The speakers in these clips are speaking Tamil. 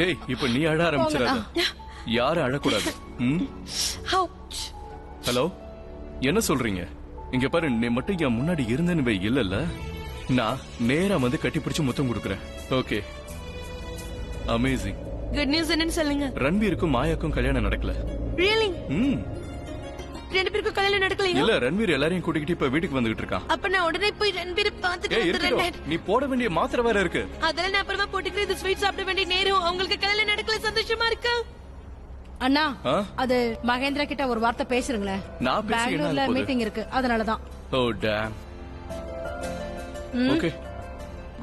ஏய் இப்ப நீ அழ ஆரம்பிச்சிடாத. யாரும் அழக்கூடாது. ஹலோ, என்ன சொல்றீங்க? இங்க பாரு, நீ மட்டும் என் முன்னாடி இருந்தேன்னு வை. இல்லல்ல, நான் நேரா வந்து கட்டி பிடிச்சு முத்தம் கொடுக்கறேன். Okay, amazing. குட் நியூஸ் என்னன்னு சொல்லுங்க. ரன்வீருக்கும் மாயாக்கும் கல்யாணம் நடக்கல. ரியலி? ம். ரெண்டு பேருக்கும் கல்யாணம் நடக்கலையா? இல்ல, ரன்வீர் எல்லாரையும் கூட்டிக்கிட்டு இப்ப வீட்டுக்கு வந்துகிட்டு இருக்கான். அப்ப நான் உடனே போய் ரன்வீரை பாத்துட்டு ஏய் வந்துறேன். இருக்கட்டும், நீ போட வேண்டிய மாத்திரை வேற இருக்கு. அதெல்லாம் நான் அப்புறமா போட்டுக்கிறேன். இது ஸ்வீட் சாப்பிட வேண்டிய நேரம். அவங்களுக்கு கல்யாணம் நடக்கல, சந்தோஷமா இருக்கா? அண்ணா, ஆ? அது மகேந்திரா கிட்ட ஒரு வார்த்தை பேசுறீங்களே. நான் பேசி என்ன பெங்களூர்ல ஆகப் போகுது? மீட்டிங் இருக்கு, அதனாலதான். Oh damn. Okay,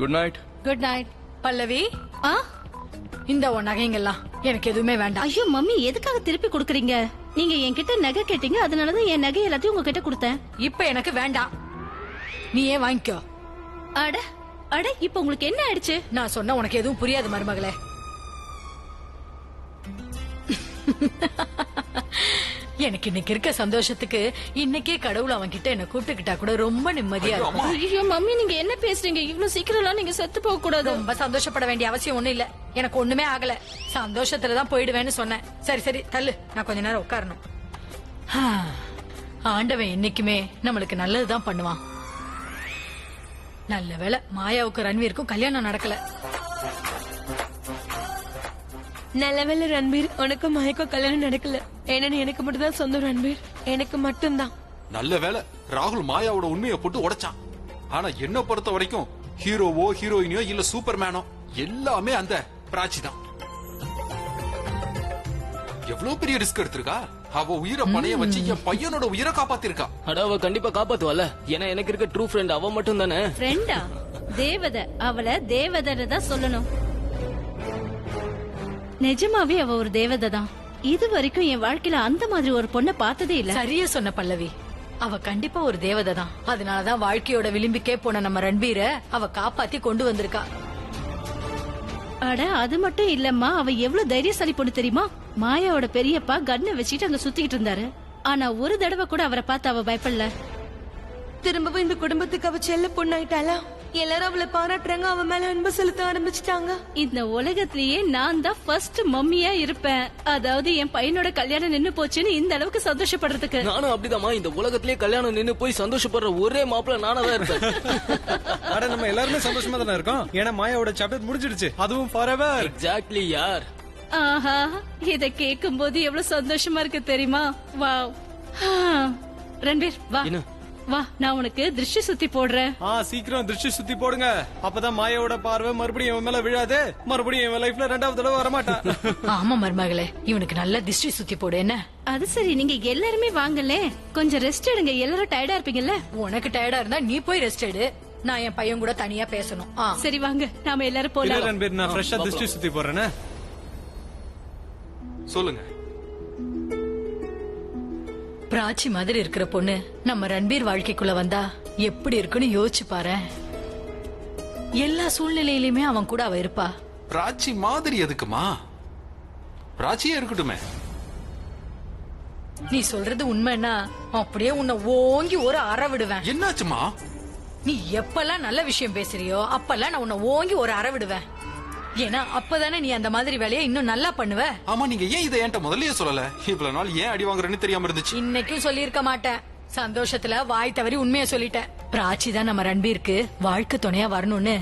good night. Good night. Pallavi, ஆ? இந்த உன் நகைங்கெல்லாம் எனக்கு எதுவுமே வேண்டாம். ஐயோ மம்மி, எதுக்காக திருப்பி கொடுக்குறீங்க? நீங்க என்கிட்ட நகை கேட்டீங்க, அதனாலதான் என் நகை எல்லாத்தையும் உங்ககிட்ட கொடுத்தேன். இப்ப எனக்கு வேண்டாம், நீ ஏன் வாங்கிக்கோ. அட அட, இப்ப உங்களுக்கு என்ன ஆயிடுச்சு? நான் சொன்ன உனக்கு எதுவும் புரியாது மருமகளே. எனக்கு இன்னைக்கு இருக்க சந்தோஷத்துக்கு இன்னைக்கே கடவுள் அவன் கிட்ட என்ன கூப்பிட்டுக்கிட்டா கூட ரொம்ப நிம்மதியா இருக்கும். ஐயோ மம்மி, நீங்க என்ன பேசுறீங்க? இவ்வளவு சீக்கிரம் நீங்க செத்து போக கூடாது. ரொம்ப சந்தோஷப்பட வேண்டிய அவசியம் ஒண்ணும் இல்ல. எனக்கு ஒண்ணுமே ஆகல. சந்தோஷத்துலதான் போயிடுவேன்னு சொன்னேன். சரி சரி தள்ளு, நான் கொஞ்ச நேரம் உட்காரணும். ஆண்டவன் என்னைக்குமே நம்மளுக்கு நல்லதுதான் பண்ணுவான். நல்ல வேளை மாயாவுக்கு ரன்வீருக்கும் கல்யாணம் நடக்கல. நல்லவேளை ரன்வீர், உனக்கும் மாயக்கும் கல்யாணம் நடக்கல. ஏன்னா எனக்கு மட்டும் தான் சொந்தம். ரன்வீர் எனக்கு மட்டும்தான். நல்ல வேளை ராகுல் மாயாவோட உண்மையை போட்டு உடைச்சான். ஆனா என்ன பொறுத்த வரைக்கும் ஹீரோவோ ஹீரோயினியோ இல்ல சூப்பர்மேனோ எல்லாமே அந்த பிராச்சி தான். எவ்வளவு பெரிய ரிஸ்க் எடுத்திருக்கா. அவ உயிரை பணைய வச்சு என் பையனோட உயிரை காப்பாத்திருக்கா. அட, அவ கண்டிப்பா காப்பாத்துவால. ஏன்னா எனக்கு இருக்க ட்ரூ ஃப்ரெண்ட் அவ மட்டும் தானே. ஃப்ரெண்டா? தேவதை. அவளை தேவதைன்னு தான் சொல்லணும். நிஜமாவே அவ ஒரு தேவதை தான். இது வரைக்கும் என் வாழ்க்கையில அந்த மாதிரி ஒரு பொண்ணை பார்த்ததே இல்ல. சரியா சொன்ன பல்லவி, அவ கண்டிப்பா ஒரு தேவதை தான். அதனாலதான் வாழ்க்கையோட விளிம்புக்கே போன நம்ம ரன்பீரை அவ காப்பாத்தி கொண்டு வந்திருக்கா. அட, அது மட்டும் இல்லம்மா, அவ எவ்வளவு தைரியசாலி பொண்ணு தெரியுமா? மாயாவோட பெரியப்பா கன்னை வச்சுட்டு அங்க சுத்திக்கிட்டு இருந்தாரு. ஆனா ஒரு தடவை கூட அவரை பார்த்து அவ பயப்படல. திரும்பவும் இந்த குடும்பத்துக்கு அவ செல்ல பொண்ணாயிட்டாளா? எல்லாரும் அவளை பாராட்டுறாங்க, அவ மேல அன்பு செலுத்த ஆரம்பிச்சுட்டாங்க. இந்த உலகத்திலேயே நான் தான் ஃபர்ஸ்ட் மம்மியா இருப்பேன். அதாவது என் பையனோட கல்யாணம் நின்னு போச்சுன்னு இந்த அளவுக்கு சந்தோஷப்படுறதுக்கு. நானும் அப்படிதாம்மா. இந்த உலகத்திலேயே கல்யாணம் நின்னு போய் சந்தோஷப்படுற ஒரே மாப்பிள்ள நானா தான் இருப்பேன். அட, நம்ம எல்லாருமே சந்தோஷமா தானே இருக்கோம். ஏன்னா மாயாவோட சாப்டர் முடிஞ்சிடுச்சு, அதுவும் ஃபாரெவர். எக்ஸாக்ட்லி யார். ஆஹா, இத கேட்கும் போது எவ்வளவு சந்தோஷமா இருக்கு தெரியுமா? வாவ். ரன்வீர் வா என்ன? வா, நான் உனக்கு திருஷ்டி சுத்தி போடுறேன். சீக்கிரம் திருஷ்டி சுத்தி போடுங்க. அப்பதான் மாயாவோட பார்வை மறுபடியும் இவன் மேல விழாது. மறுபடியும் இவன் லைஃப்ல ரெண்டாவது தடவை வரமாட்டான். ஆமா மருமகளே, இவனுக்கு நல்ல திஷ்டி சுத்தி போடு. என்ன? அது சரி, நீங்க எல்லாருமே வாங்கலே, கொஞ்சம் ரெஸ்ட் எடுங்க. எல்லாரும் டயர்டா இருப்பீங்கல்ல. உனக்கு டயர்டா இருந்தா நீ போய் ரெஸ்ட் எடு. நான் என் பையன் கூட தனியா பேசணும். சரி வாங்க, நாம எல்லாரும் போலாம். ரன்பீர், நான் ஃப்ரெஷ்ஷா திருஷ்டி சுத்தி போடுறேன்னு சொல்லுங்க. பிராச்சி மாதிரி இருக்கிற பொண்ணு நம்ம ரன்பீர் வாழ்க்கைக்குள்ள வந்தா எப்படி இருக்குன்னு யோசிச்சு பாரு. எல்லா சூழ்நிலையிலுமே அவன் கூட அவ இருப்பா. பிராச்சி மாதிரி எதுக்குமா? பிராச்சியே இருக்கட்டுமே. நீ சொல்றது உண்மைன்னா அப்படியே உன்னை ஓங்கி ஒரு அற விடுவேன். என்னாச்சுமா? நீ எப்பெல்லாம் நல்ல விஷயம் பேசுறியோ அப்பெல்லாம் நான் உன்னை ஓங்கி ஒரு அற விடுவேன். ஏன்னா அப்பதானே நீ அந்த மாதிரி வேலையை இன்னும் நல்லா பண்ணுவ. ஆமா, நீங்க ஏன் இதை என்கிட்ட முதல்லயே சொல்லல? இவ்வளவு நாள் ஏன் அடி வாங்குறேன்னு தெரியாம இருந்துச்சு. இன்னைக்கும் சொல்லியிருக்க மாட்டேன். சந்தோஷத்துல வாய் தவறி உண்மையை சொல்லிட்டேன். பிராச்சி தான் நம்ம ரன்பீருக்கு வாழ்க்கை துணையா வரணும்னு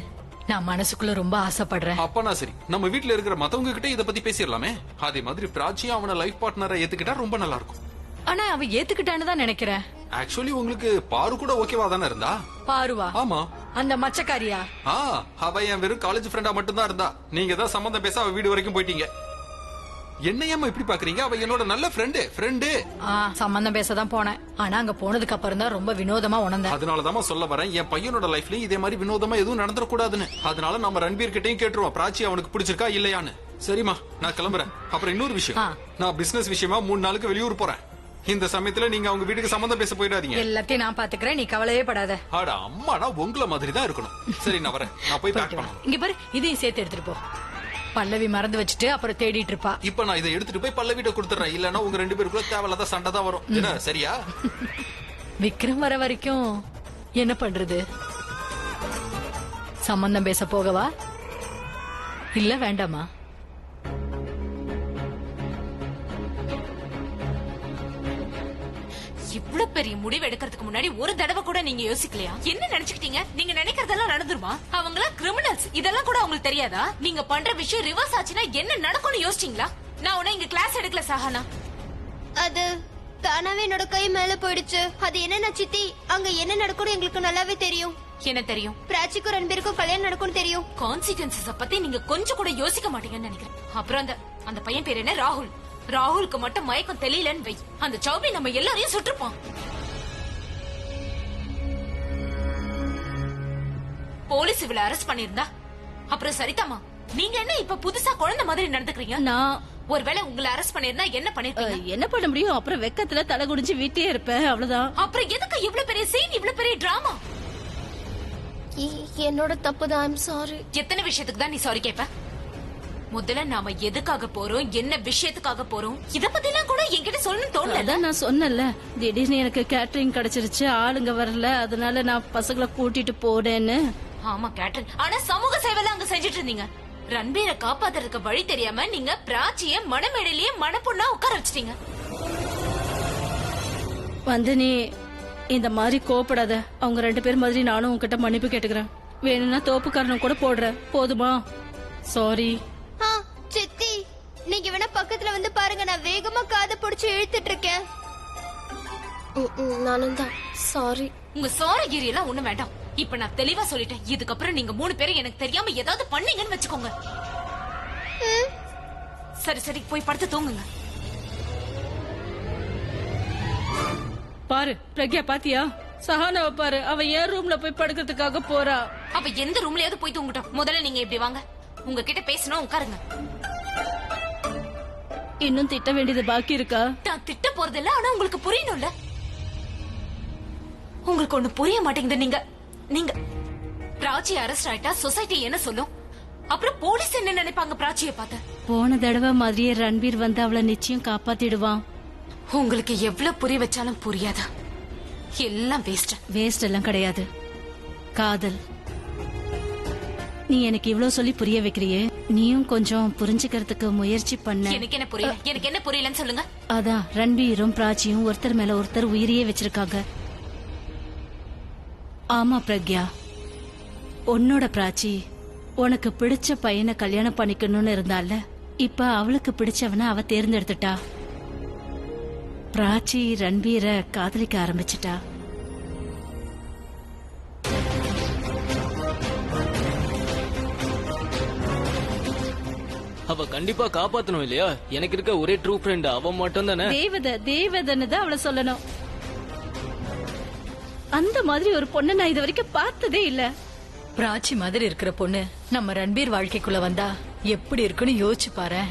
நான் மனசுக்குள்ள ரொம்ப ஆசைப்படுறேன். அப்பனா சரி, நம்ம வீட்டுல இருக்கிற மத்தவங்க கிட்ட இத பத்தி பேசிடலாமே. அதே மாதிரி பிராச்சியும் அவன லைஃப் பார்ட்னரா ஏத்துக்கிட்டா ரொம்ப நல்லா இருக்கும். ஆனா அவ ஏத்துக்கிட்டான்னு தான் நினைக்கிறேன். ஆக்சுவலி உங்களுக்கு பாரு கூட ஓகேவா தானே இருந்தா? பாருவா? ஆமா. அந்த மச்சக்காரியா? அவ என் வெறும் காலேஜ் ஃப்ரெண்டா மட்டும் தான் இருந்தா. நீங்க தான் சம்பந்தம் பேச அவ வீடு வரைக்கும் போயிட்டீங்க. என்னையம்மா இப்படி பாக்குறீங்க? அவ என்னோட நல்ல ஃப்ரெண்டு. சம்பந்தம் பேசதான் போனேன். ஆனா அங்க போனதுக்கு அப்புறம் தான் ரொம்ப வினோதமா உணர்ந்தேன். அதனாலதான் சொல்ல வரேன், என் பையனோட லைஃப்லயும் இதே மாதிரி வினோதமா எதுவும் நடந்துடக்கூடாதுன்னு. அதனால நம்ம ரன்பீர் கிட்டையும் கேட்டுருவோம் பிராச்சி அவனுக்கு பிடிச்சிருக்கா இல்லையான்னு. சரிமா, நான் கிளம்புறேன். அப்புறம் இன்னொரு விஷயம், நான் பிசினஸ் விஷயமா 3 நாளுக்கு வெளியூர் போறேன். இந்த சமயத்துல நீங்க அவங்க வீட்டுக்கு சம்பந்தம் பேச போயிடாதீங்க. எல்லாத்தையும் நான் பாத்துக்கிறேன், நீ கவலையே படாத. ஆடா அம்மாடா, உங்கள மாதிரி தான் இருக்கணும். சரி, நான் வரேன். நான் போய் பேக் பண்ணணும். இங்க பாரு, இதையும் சேர்த்து எடுத்துட்டு போ. பல்லவி மறந்து வச்சுட்டு அப்புறம் தேடிட்டு இருப்பா. இப்ப நான் இதை எடுத்துட்டு போய் பல்லவிட்ட கொடுத்துறேன். இல்லன்னா உங்க 2 பேருக்குள்ள தேவையில்லாத சண்டை தான் வரும். என்ன, சரியா? விக்ரம் வர வரைக்கும் என்ன பண்றது? சம்பந்தம் பேச போகவா இல்ல வேண்டாமா? இவ்ளோ பெரிய முடிவு எடுக்கிறதுக்கு முன்னாடி ஒரு தடவை கூட நீங்க யோசிக்கலையா? என்ன நினைச்சுக்கிட்டீங்க? நீங்க நினைக்கிறதெல்லாம் நடந்துருமா? அவங்களா கிரிமினல்ஸ், இதெல்லாம் கூட உங்களுக்கு தெரியாதா? நீங்க பண்ற விஷயம் ரிவர்ஸ் ஆச்சுன்னா என்ன நடக்கும்னு யோசிச்சீங்களா? நான் உன்னை இங்க கிளாஸ் எடுக்கல சஹானா. அது தானாவே என்னோட கை மேல போயிடுச்சு. அது என்ன சித்தி, அங்க என்ன நடக்கும்னு எங்களுக்கு நல்லாவே தெரியும். என்ன தெரியும்? பிராச்சிக்கும் ரன்பீருக்கும் கல்யாணம் நடக்கும்னு தெரியும். கான்சிக்வன்சஸ் பத்தி நீங்க கொஞ்சம் கூட யோசிக்க மாட்டீங்கன்னு நினைக்கிறேன். அப்புறம் அந்த பையன் பேர் என்ன? ராகுல். ராகுலுக்கு மட்டும் மயக்கம் தெரியலன்னு வை, அந்த சௌபி நம்ம எல்லாரையும் சுட்டுப்பான். போலீஸ் இவளை அரெஸ்ட் பண்ணிருந்தா அப்புறம் சரிதாமா, நீங்க என்ன இப்ப புதுசா குழந்தை மாதிரி நடந்துக்கிறீங்க? நான் ஒருவேளை உங்களை அரெஸ்ட் பண்ணிருந்தா என்ன பண்ணிருப்பீங்க? என்ன பண்ண முடியும்? அப்புறம் வெக்கத்துல தலை குடிஞ்சு வீட்லயே இருப்பேன், அவ்வளவுதான். அப்புறம் எதுக்கு இவ்வளவு பெரிய சீன், இவ்வளவு பெரிய டிராமா? என்னோட தப்பு தான். I'm sorry. எத்தனை விஷயத்துக்கு தான் நீ சாரி கேப்ப? முதல்ல நாம எதுக்காக போறோம், என்ன விஷயத்துக்காக போறோம், இத பத்தி எல்லாம் கூட என்கிட்ட சொல்லணும்னு தோணல. அதான் நான் சொன்னேன்ல, திடீர்னு எனக்கு கேட்டரிங் கிடைச்சிருச்சு, ஆளுங்க வரல, அதனால நான் பசங்களை கூட்டிட்டு போறேன்னு. ஆமா கேட்டரிங், ஆனா சமூக சேவைலாம் அங்க செஞ்சுட்டு இருந்தீங்க. ரன்பீரை காப்பாத்துறதுக்கு வழி தெரியாம நீங்க பிராச்சிய மணமேடையிலேயே மணப்பொண்ணா உட்கார வச்சிட்டீங்க. வந்து நீ இந்த மாதிரி கோபப்படாத. அவங்க 2 பேர் மாதிரி நானும் உன்கிட்ட மன்னிப்பு கேட்டுக்கிறேன். வேணும்னா தோப்பு காரணம் கூட போடுறேன், போதுமா? சாரி. சித்தி, நீங்க வேணா பக்கத்துல வந்து பாருங்க, நான் வேகமா காதை பிடிச்சு இழுத்துட்டு இருக்கேன். நானும் தான். சாரி. உங்க சாரி கிரி எல்லாம் ஒண்ணு வேண்டாம். இப்ப நான் தெளிவா சொல்லிட்டேன், இதுக்கப்புறம் நீங்க 3 பேரும் எனக்கு தெரியாம ஏதாவது பண்ணீங்கன்னு வச்சுக்கோங்க. சரி சரி, போய் படுத்து தூங்குங்க. பாரு பிரக்யா, பாத்தியா? சஹானாவை பாரு, அவ ஏன் ரூம்ல போய் படுக்கிறதுக்காக போறா. அவ எந்த ரூம்லயாவது போய் தூங்கட்டும். முதல்ல நீங்க இப்படி வாங்க, உங்ககிட்ட பேசணும், உட்காருங்க. இன்னும் திட்ட வேண்டியது பாக்கி இருக்கா? நான் திட்ட போறதில்ல, ஆனா உங்களுக்கு புரியணும்ல. உங்களுக்கு ஒண்ணு புரிய மாட்டேங்குது. நீங்க பிராச்சி அரெஸ்ட் ஆயிட்டா சொசைட்டி என்ன சொல்லும்? அப்புறம் போலீஸ் என்ன நினைப்பாங்க பிராச்சியை பார்த்து? போன தடவை மாதிரியே ரன்பீர் வந்து அவளை நிச்சயம் காப்பாத்திடுவான். உங்களுக்கு எவ்வளவு புரிய வச்சாலும் புரியாதா? எல்லாம் வேஸ்ட் எல்லாம் கிடையாது, காதல். நீ எனக்கு இவ்வளவு சொல்லி புரிய வைக்கிறியே, நீயும் கொஞ்சம் புரிஞ்சுக்கிறதுக்கு முயற்சி பண்ண. எனக்கு என்ன புரியலன்னு சொல்லுங்க. அதான் ரன்பீரும் பிராச்சியும் ஒருத்தர் மேல ஒருத்தர் உயிரியே வச்சிருக்காங்க. ஆமா பிரக்யா, உன்னோட பிராச்சி உனக்கு பிடிச்ச பையனை கல்யாணம் பண்ணிக்கணும்னு இருந்தால, இப்ப அவளுக்கு பிடிச்சவனை அவ தேர்ந்தெடுத்துட்டா. பிராச்சி ரன்பீரை காதலிக்க ஆரம்பிச்சிட்டா. அவ கண்டிப்பா காப்பாத்தணும் இல்லையா? எனக்கு இருக்க ஒரே ட்ரூ ஃப்ரெண்ட் அவ மட்டும் தானே. தேவதன்னு தான் அவளை சொல்லணும். அந்த மாதிரி ஒரு பொண்ணை நான் இது வரைக்கும் பார்த்ததே இல்ல. பிராச்சி மாதிரி இருக்கிற பொண்ணு நம்ம ரன்பீர் வாழ்க்கைக்குள்ள வந்தா எப்படி இருக்குன்னு யோசிச்சு பாரு.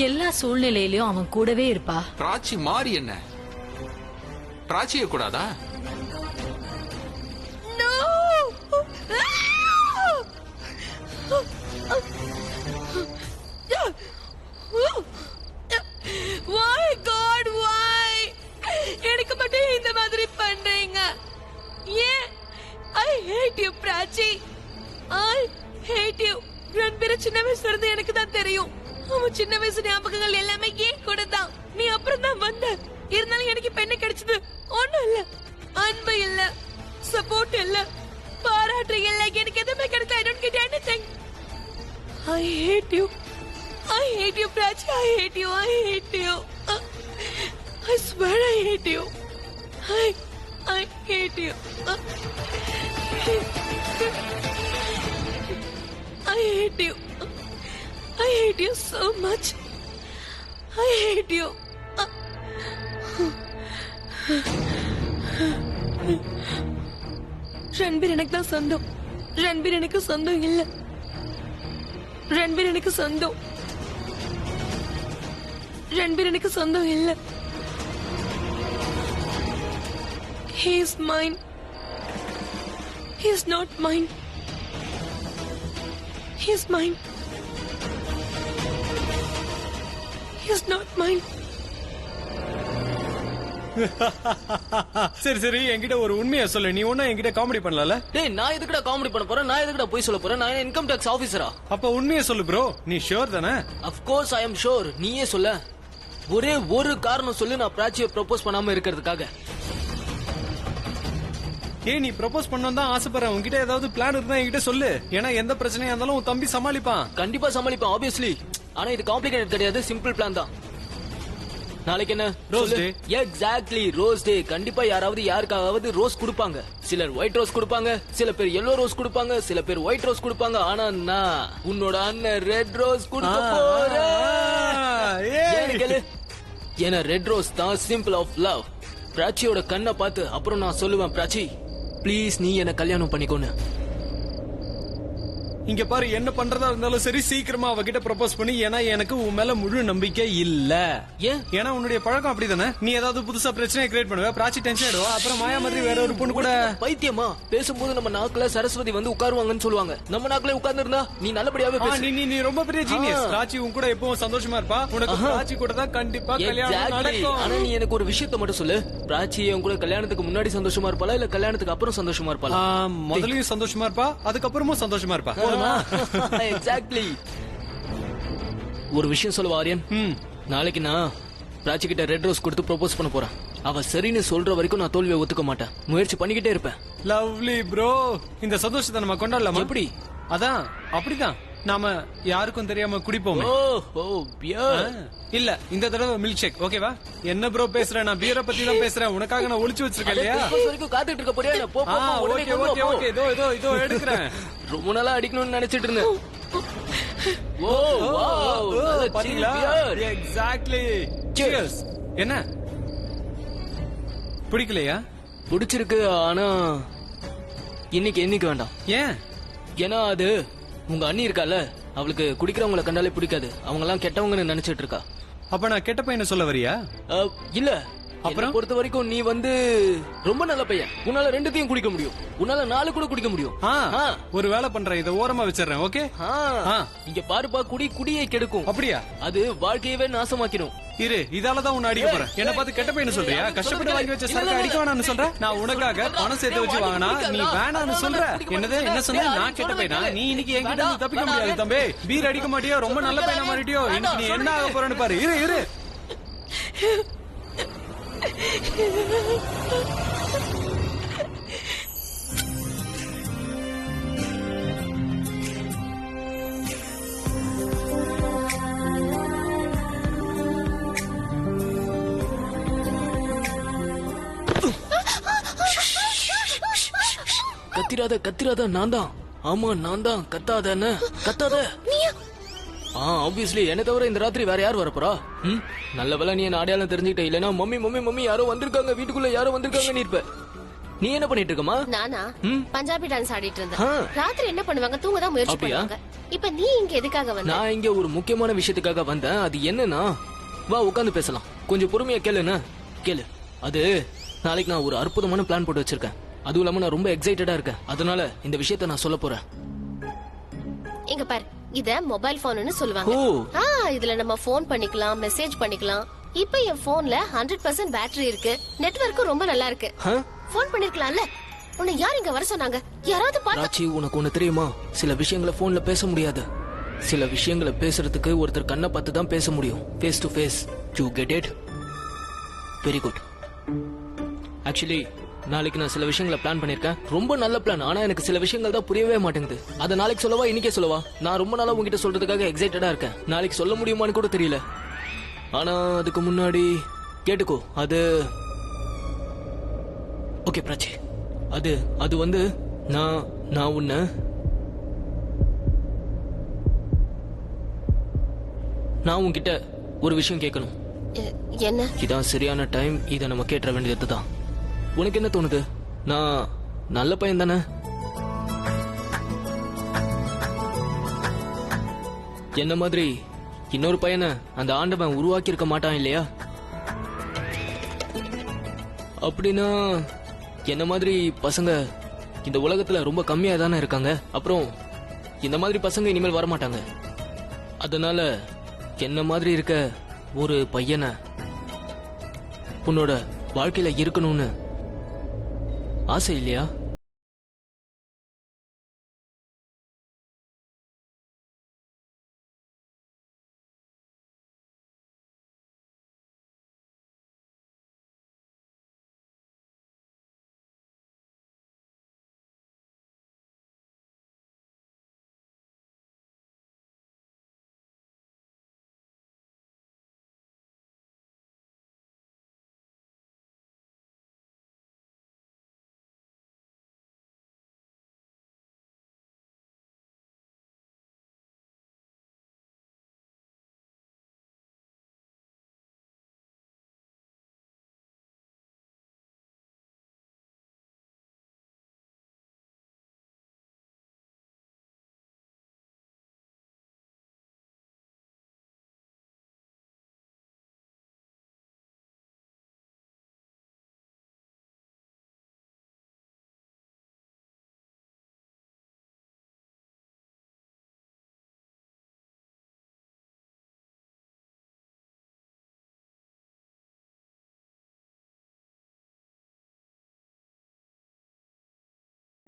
எல்லா சூழ்நிலையிலயும் அவன் கூடவே இருப்பா. பிராச்சி மாறி என்ன பிராச்சிய கூடாதா? Why God, why? எனக்கு மட்டும் இந்த மாதிரி பண்றீங்க ஏன்? I hate you, Prachi. I hate you. Ranbir சின்ன வயசுல இருந்து எனக்கு தான் தெரியும். அவன் சின்ன வயசு ஞாபகங்கள் எல்லாமே ஏன் கூட தான். நீ அப்புறம் தான் வந்த. இருந்தாலும் எனக்கு பெண்ணு கிடைச்சது ஒண்ணும் இல்ல. அன்பு இல்ல, சப்போர்ட் இல்ல, பாராட்டு இல்ல, எனக்கு எதுவுமே கிடைக்கல. I don't get anything. I hate you. I hate you, Prachi. I hate you. I hate you. I swear I hate you. I hate you. I hate you. I hate you so much. I hate you. Ranbir எனக்கு தான் சொந்தம். ரன்பீர் எனக்கு சொந்தம் இல்ல. ரன்பீர் எனக்கு சொந்தம். ரன்பீர் எனக்கு சொந்தம் இல்ல. He is mine. He is not mine. He is mine. He is not mine. சரி சரி, என்கிட்ட ஒரு உண்மையை சொல்லு. நீ ஒன்னும் என்கிட்ட காமெடி பண்ணல. டேய், நான் எதுக்குடா காமெடி பண்ண போறேன்? நான் எதுக்குடா போய் சொல்ல போறேன்? நான் இன்கம் டாக்ஸ் ஆபீசரா? அப்ப உண்மையை சொல்லு ப்ரோ. நீ ஷூர் தானே? Of course I am sure. நீயே சொல்ல. ஒரே ஒரு காரணம் சொல்லி நான் பிராச்சியை ப்ரப்போஸ் பண்ணாம இருக்கிறதுக்காக. ஏய் நீ ப்ரப்போஸ் பண்ணணும் தான் ஆசைப்படுறேன். உன்கிட்ட ஏதாவது பிளான் இருந்தா என்கிட்ட சொல்லு. ஏன்னா எந்த பிரச்சனையா இருந்தாலும் உன் தம்பி சமாளிப்பான். கண்டிப்பா சமாளிப்பேன் ஆப்வியஸ்லி. ஆனா இது காம்ப்ளிகேட்டட் கிடையாது, சிம்பிள் பிளான் தான். நாளைக்கு என்ன? ரோஸ் டே. எக்ஸாக்ட்லி, ரோஸ் டே. கண்டிப்பா யாராவது யாருக்காவது ரோஸ் கொடுப்பாங்க. சிலர் ஒயிட் ரோஸ் கொடுப்பாங்க, சில பேர் yellow ரோஸ் கொடுப்பாங்க, சில பேர் ஒயிட் ரோஸ் கொடுப்பாங்க. ஆனா நான் உன்னோட அண்ணன் ரெட் ரோஸ் கொடுக்க போறேன். ஏன்னா ரெட் ரோஸ் தான் சிம்பிள் ஆஃப் லவ். பிராச்சியோட கண்ணை பார்த்து அப்புறம் நான் சொல்லுவேன், பிராச்சி ப்ளீஸ் நீ என்ன கல்யாணம் பண்ணிக்கோன்னு. இங்க பாரு, என்ன பண்றதா இருந்தாலும் சரி சீக்கிரமா அவகிட்ட ப்ரப்போஸ் பண்ணி. ஏன்னா எனக்கு உன் மேல முழு நம்பிக்கை இல்ல. ஏன்? ஏன்னா உன்னுடைய பழக்கம் அப்படிதானே. நீ ஏதாவது புதுசா பிரச்சனையை கிரியேட் பண்ணுவ, பிராச்சி டென்ஷன் ஆயிடுவா. அப்புறம் மாயா மாதிரி வேற ஒரு பொண்ணு கூட. பைத்தியமா? பேசும்போது நம்ம நாக்குல சரஸ்வதி வந்து உட்காருவாங்கன்னு சொல்லுவாங்க. நம்ம நாக்குல உட்கார்ந்து இருந்தா நீ நல்லபடியாவே பேசு. நீ ரொம்ப பெரிய ஜீனியஸ். பிராச்சி உன் கூட எப்பவும் சந்தோஷமா இருப்பா. உனக்கு பிராச்சி கூட தான் கண்டிப்பா கல்யாணம் நடக்கும். ஆனா நீ எனக்கு ஒரு விஷயத்தை மட்டும் சொல்லு, பிராச்சி உன் கூட கல்யாணத்துக்கு முன்னாடி சந்தோஷமா இருப்பாளா இல்ல கல்யாணத்துக்கு அப்புறம் சந்தோஷமா இருப்பாளா? முதலையும் சந்தோஷமா இருப்பா, அதுக்கப்புறமும் சந்தோஷமா இருப்பா. எக்ஸாக்ட்லி. ஒரு விஷயம் சொல்லுவா ஆரியன். நாளைக்கு நான் பிராச்சி கிட்ட ரெட் ரோஸ் கொடுத்து ப்ரோபோஸ் பண்ண போறேன். அவ சரின்னு சொல்ற வரைக்கும் நான் தோல்வியை ஒத்துக்க மாட்டேன். முயற்சி பண்ணிக்கிட்டே இருப்பேன். Lovely bro. இந்த சந்தோஷத்தை நம்ம கொண்டாடலாமா? எப்படி? அதான் அப்படிதான். நாம யாருக்கும் தெரியாம குடிப்போம். இல்ல இந்த தடவை மில்க் ஷேக் ஓகேவா? என்ன ப்ரோ பேசுற? நான் பியரை பத்தி தான் பேசுறேன். உனக்காக நான் ஒளிச்சு வச்சிருக்கேன் இல்லையா? வரைக்கும் காத்துட்டு இருக்க போறியா? ஓகே ஓகே இதோ எடுக்கிறேன். ரொம்ப நாளா அடிக்கணும்னு நினைச்சிட்டு இருந்தேன். பாத்தீங்களா? எக்ஸாக்ட்லி. சியர்ஸ். என்ன பிடிக்கலையா? பிடிச்சிருக்கு, ஆனா இன்னைக்கு வேண்டாம். ஏன்? ஏன்னா அது உங்க அண்ணி இருக்கால, அவளுக்கு குடிக்கிறவங்கள கண்டாலே பிடிக்காது. அவங்க எல்லாம் கெட்டவங்கன்னு நினைச்சிட்டு இருக்கா. அப்ப நான் கெட்ட பையனை சொல்ல வரியா? இல்ல, அப்புறம் பொறுத்த வரைக்கும் நீ வந்து ரொம்ப நல்ல பையன். உன்னால ரெண்டுத்தையும் குடிக்க முடியும். உன்னால 4 கூட குடிக்க முடியும். ஒரு வேலை பண்றேன், இதை ஓரமா வச்சிடறேன். ஓகே. இங்க பாருப்பா, குடியை கெடுக்கும். அப்படியா? அது வாழ்க்கையவே நாசமாக்கிடும். இரு, இதாலதான் உன்னை அடிக்க போறேன். என்ன பார்த்து கெட்ட பையன் சொல்றியா? கஷ்டப்பட்டு வாங்கி வச்ச சரக்கு அடிக்க வேணாம்னு சொல்ற? நான் உனக்காக பணம் சேர்த்து வச்சு வாங்கினா நீ வேணாம்னு சொல்ற? என்னது என்ன சொன்ன? நான் கெட்ட பையனா? நீ இன்னைக்கு என்கிட்ட இருந்து தப்பிக்க முடியாது தம்பி. பீர் அடிக்க மாட்டியோ? ரொம்ப நல்ல பையனா மாறிட்டியோ? இன்னைக்கு நீ என்ன ஆக போறன்னு பாரு. இரு கத்திராத நான் தான். ஆமா நான் தான். கத்தாத. ஆப்வியஸ்லி என்ன தவிர இந்த ராத்திரி வேற யார் வரப்போறா? நல்ல வேலை நீ என்ன அடையாளம் தெரிஞ்சுக்கிட்ட. இல்லனா மம்மி யாரோ வந்திருக்காங்க, வீட்டுக்குள்ள யாரோ வந்திருக்காங்க நீ இருப்ப. நீ என்ன பண்ணிட்டு இருக்கமா? நானா பஞ்சாபி டான்ஸ் ஆடிட்டு இருந்தேன். ராத்திரி என்ன பண்ணுவாங்க? தூங்க தான் முயற்சி பண்ணுவாங்க. இப்ப நீ இங்க எதுக்காக வந்த? நான் இங்க ஒரு முக்கியமான விஷயத்துக்காக வந்தேன். அது என்னன்னா, வா உட்கார்ந்து பேசலாம். கொஞ்சம் பொறுமையா கேளு. அது நாளைக்கு நான் ஒரு அற்புதமான பிளான் போட்டு வச்சிருக்கேன். அதுவும் இல்லாம நான் ரொம்ப எக்ஸைட்டடா இருக்கேன். அதனால இந்த விஷயத்த நான் சொல்ல போறேன். இங்க பாரு, இத மொபைல் போன்னு சொல்லுவாங்க. இதுல நம்ம போன் பண்ணிக்கலாம், மெசேஜ் பண்ணிக்கலாம். இப்ப என் போன்ல 100% பேட்டரி இருக்கு, நெட்வொர்க்கும் ரொம்ப நல்லா இருக்கு. போன் பண்ணிருக்கலாம்ல. உன்னை யார் இங்க வர சொன்னாங்க? யாராவது பாத்து. உனக்கு ஒண்ணு தெரியுமா? சில விஷயங்களை போன்ல பேச முடியாது. சில விஷயங்களை பேசுறதுக்கு ஒருத்தர் கண்ணை பார்த்து தான் பேச முடியும். Face to face. You get it? Very good. Actually நாளைக்கு நான் சில விஷயங்களை பிளான் பண்ணிருக்கேன். ரொம்ப நல்ல பிளான். ஆனா எனக்கு சில விஷயங்கள் தான் புரியவே மாட்டேங்குது. அதை நாளைக்கு சொல்லவா இன்னைக்கே சொல்லவா? நான் ரொம்ப நாளா உங்ககிட்ட சொல்றதுக்காக எக்ஸைட்டடா இருக்கேன். நாளைக்கு சொல்ல முடியுமான்னு கூட தெரியல. ஆனா அதுக்கு முன்னாடி கேட்டுக்கோ. அது ஓகே பிராச்சி. அது வந்து நான் உன்னை நான் உன்கிட்ட ஒரு விஷயம் கேட்கணும். என்ன? இதான் சரியான டைம். இதை நம்ம கேட்ட வேண்டியதுதான். உனக்கு என்ன தோணுது? நான் நல்ல பையன் தானே? என்ன மாதிரி இன்னொரு பையனை அந்த ஆண்டவன் உருவாக்கி இருக்க மாட்டான் இல்லையா? அப்படின்னா என்ன மாதிரி பசங்க இந்த உலகத்துல ரொம்ப கம்மியா தானே இருக்காங்க. அப்புறம் இந்த மாதிரி பசங்க இனிமேல் வரமாட்டாங்க. அதனால என்ன மாதிரி இருக்க ஒரு பையனை உன்னோட வாழ்க்கையில இருக்கணும்னு ஆசை இல்லையா?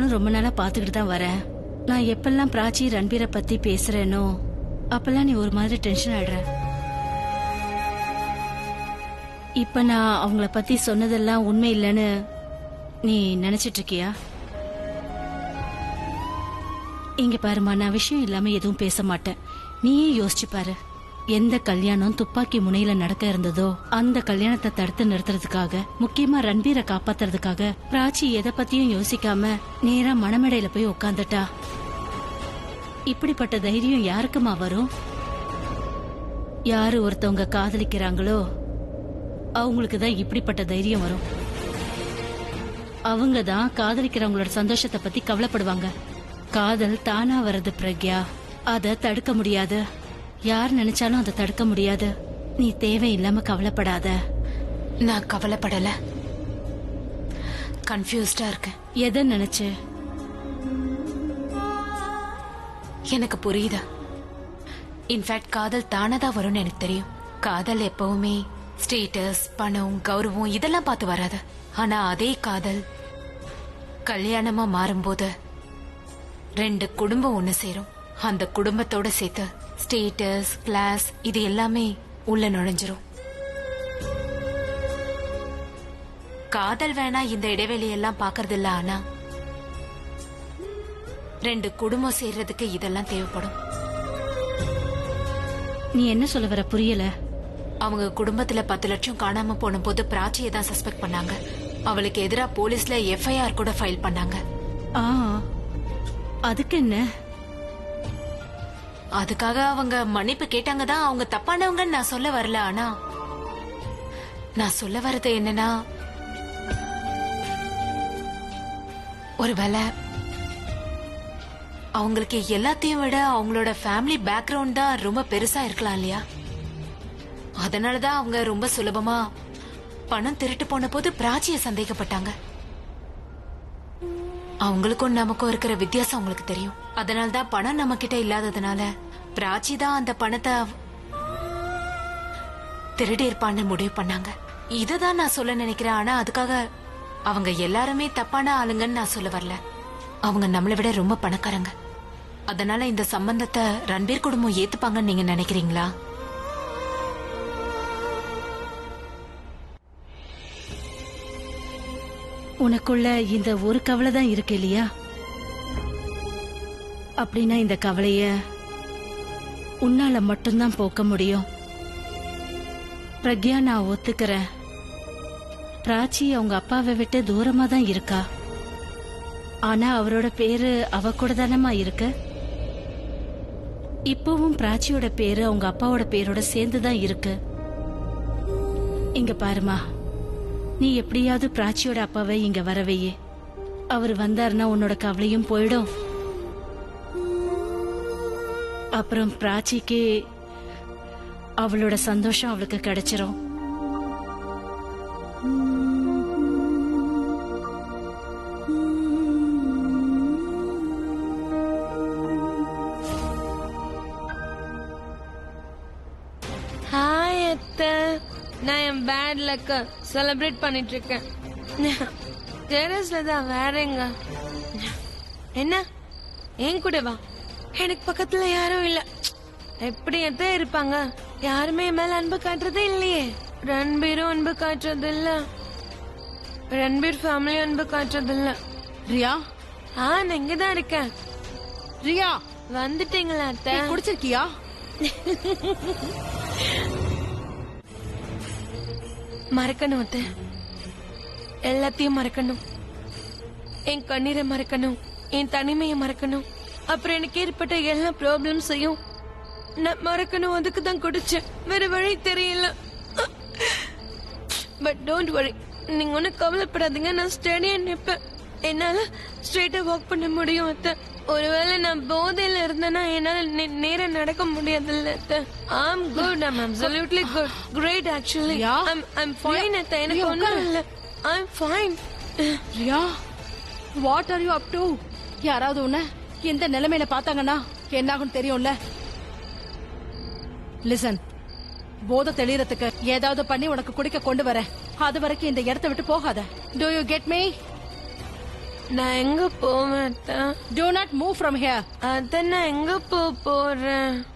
நானும் ரொம்ப நாளா பாத்துக்கிட்டு தான் வரேன். நான் எப்பெல்லாம் பிராச்சி ரன்பீரை பத்தி பேசுறேனோ அப்பெல்லாம் நீ ஒரு மாதிரி டென்ஷன் ஆயிடுற. இப்ப நான் அவங்கள பத்தி சொன்னதெல்லாம் உண்மை இல்லைன்னு நீ நினைச்சிட்டு இருக்கியா? இங்க பாருமா, நான் விஷயம் இல்லாம எதுவும் பேச மாட்டேன். நீயே யோசிச்சு பாரு. எந்த கல்யாணம் துப்பாக்கி முனையில நடக்க இருந்ததோ அந்த கல்யாணத்தை தடுத்து நிறுத்துறதுக்காக, முக்கியமா ரன்பீரை காப்பாத்துறதுக்காக பிராச்சி எதை பத்தியும் யோசிக்காம நேரா மணமேடையில போய் உட்காந்துட்டா. இப்படிப்பட்ட தைரியம் யாருக்குமா வரும்? யாரு ஒருத்தவங்க காதலிக்கிறாங்களோ அவங்களுக்கு தான் இப்படிப்பட்ட தைரியம் வரும். அவங்க தான் காதலிக்கிறவங்களோட சந்தோஷத்தை பத்தி கவலைப்படுவாங்க. காதல் தானா வர்றது பிரக்யா, அத தடுக்க முடியாது. யார் நினைச்சாலும் அதை தடுக்க முடியாது. நீ தேவையில்லாம கவலைப்படாத. நான் கவலைப்படல, கன்ஃபியூஸ்டா இருக்கேன். எதை நினைச்சு? எனக்கு புரியுதா? இன்ஃபேக்ட் காதல் தானதா வரும்னு எனக்கு தெரியும். காதல் எப்பவுமே ஸ்டேட்டஸ், பணம், கௌரவம் இதெல்லாம் பார்த்து வராது. ஆனா அதே காதல் கல்யாணமா மாறும்போது 2 குடும்பம் ஒண்ணு சேரும். அந்த குடும்பத்தோட சேர்த்து ஸ்டேட்டஸ், கிளாஸ் இது எல்லாமே உள்ள நுழைஞ்சிரும். காதல் வேணா இந்த இடைவெளியெல்லாம் பாக்குறது இல்ல. ஆனா 2 குடும்பம் சேர்றதுக்கு இதெல்லாம் தேவைப்படும். நீ என்ன சொல்ல வர? புரியல. அவங்க குடும்பத்துல 10 லட்சம் காணாம போன போது பிராச்சியை தான் சஸ்பெக்ட் பண்ணாங்க. அவளுக்கு எதிரா போலீஸ்ல எஃப்ஐஆர் கூட ஃபைல் பண்ணாங்க. அதுக்கு என்ன? அதுக்காக அவங்க மன்னிப்பு கேட்டாங்க தான். அவங்க தப்பானவங்கன்னு நான் சொல்ல வரல. ஆனா நான் சொல்ல வர்றது என்னன்னா, ஒருவேளை அவங்களுக்கு எல்லாத்தையும் விட அவங்களோட ஃபேமிலி பேக்ரவுண்ட் தான் ரொம்ப பெருசா இருக்கலாம் இல்லையா? அதனாலதான் அவங்க ரொம்ப சுலபமா பணம் திருட்டு போன போது பிராச்சிய சந்தேகப்பட்டாங்க. அவங்களுக்கும் நமக்கும் இருக்கிற வித்தியாசம் அவங்களுக்கு தெரியும். அதனாலதான் பணம் நம்ம கிட்ட இல்லாததுனால பிராச்சி தான் அந்த பணத்தை திருடி இருப்பான்னு முடிவு பண்ணாங்க. இததான் நான் சொல்ல நினைக்கிறேன். ஆனா அதுக்காக அவங்க எல்லாருமே தப்பான ஆளுங்கன்னு நான் சொல்ல வரல. அவங்க நம்மளை விட ரொம்ப பணக்காரங்க. அதனால இந்த சம்பந்தத்தை ரன்பீர் குடும்பம் ஏத்துப்பாங்கன்னு நீங்க நினைக்கிறீங்களா? உனக்குள்ள இந்த ஒரு கவலை தான் இருக்கு இல்லையா? அப்படின்னா இந்த கவலைய உன்னால மட்டும்தான் போக்க முடியும். பிரக்யா, நான் ஒத்துக்கிறேன். பிராச்சி அவங்க அப்பாவை விட்டு தூரமா தான் இருக்கா. ஆனா அவரோட பேரு அவ கூட தானமா இருக்கு. இப்பவும் பிராச்சியோட பேரு அவங்க அப்பாவோட பேரோட சேர்ந்துதான் இருக்கு. இங்க பாருமா, நீ எப்படியாவது பிராச்சியோட அப்பாவை இங்க வரவையே. அவர் வந்தாருன்னா உன்னோட கவலையும் போயிடும். அப்புறம் பிராச்சிக்கு அவளோட சந்தோஷம் அவளுக்கு கிடைச்சிரும். ஹாய் அத்தை, நான் என் பேட் லக்க செலிப்ரேட் பண்ணிட்டு இருக்கேன். டெரஸ்ல தான். வேறங்க என்ன? என் கூட வா. எனக்கு பக்கத்துல யாரும் இல்ல. எப்படி எத்தான் இருப்பாங்க? யாருமே என் மேல அன்பு காட்டுறதே இல்லையே. ரன்பீரும் அன்பு காட்டுறது இல்ல, ரன்பீர் ஃபேமிலியும் அன்பு காட்டுறது இல்ல. ரியா, நான் இங்கதான் இருக்கேன். ரியா வந்துட்டீங்களா அத்தை? குடிச்சிருக்கியா? மறக்கணும் அத்தை, எல்லாத்தையும் மறக்கணும். என் கண்ணீரை மறக்கணும், என் தனிமையை மறக்கணும். அப்புறம் எனக்கு ஏற்பட்ட எல்லா ப்ராப்ளம்ஸையும் நான் மறக்கணும். அதுக்கு தான் குடிச்சேன். வேற வழி தெரியல. பட் டோன்ட் வரி, நீங்க ஒன்னும் கவலைப்படாதீங்க. நான் ஸ்டடியா நிப்பேன். என்னால ஸ்ட்ரெயிட்டா வாக் பண்ண முடியும் அத்தை. ஒருவேளை நான் போதையில இருந்தேன்னா என்னால நேரம் நடக்க முடியாதுல்ல அத்தை. I'm good, I'm absolutely good, great actually. I'm fine அத்தை. எனக்கு ஒண்ணும் இல்ல. I'm fine. Riya, what are you up to? யாராவது உன்ன இந்த நிலைமையில பார்த்தாங்கன்னா என்னாகும் தெரியும்ல. லிசன், போதை தெளியறதுக்கு ஏதாவது பண்ணி உனக்கு குடிக்க கொண்டு வரேன். அது வரைக்கும் இந்த இடத்தை விட்டு போகாத. Do you get me? நான் எங்க போவேன் Do not move from here. அத நான் எங்க போறேன்?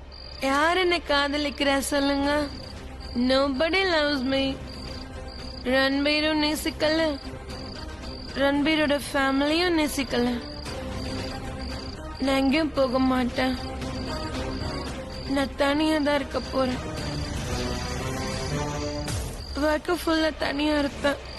யார் என்ன காதலிக்கிறா சொல்லுங்க? Nobody loves me. ரன்பீரும் நேசிக்கல, ரன்பீரோட ஃபேமிலியும் நேசிக்கல. நான் எங்கேயும் போக மாட்டேன். நான் தனியா தான் இருக்க போறேன். வாழ்க்கை ஃபுல்லா தனியா இருப்பேன்.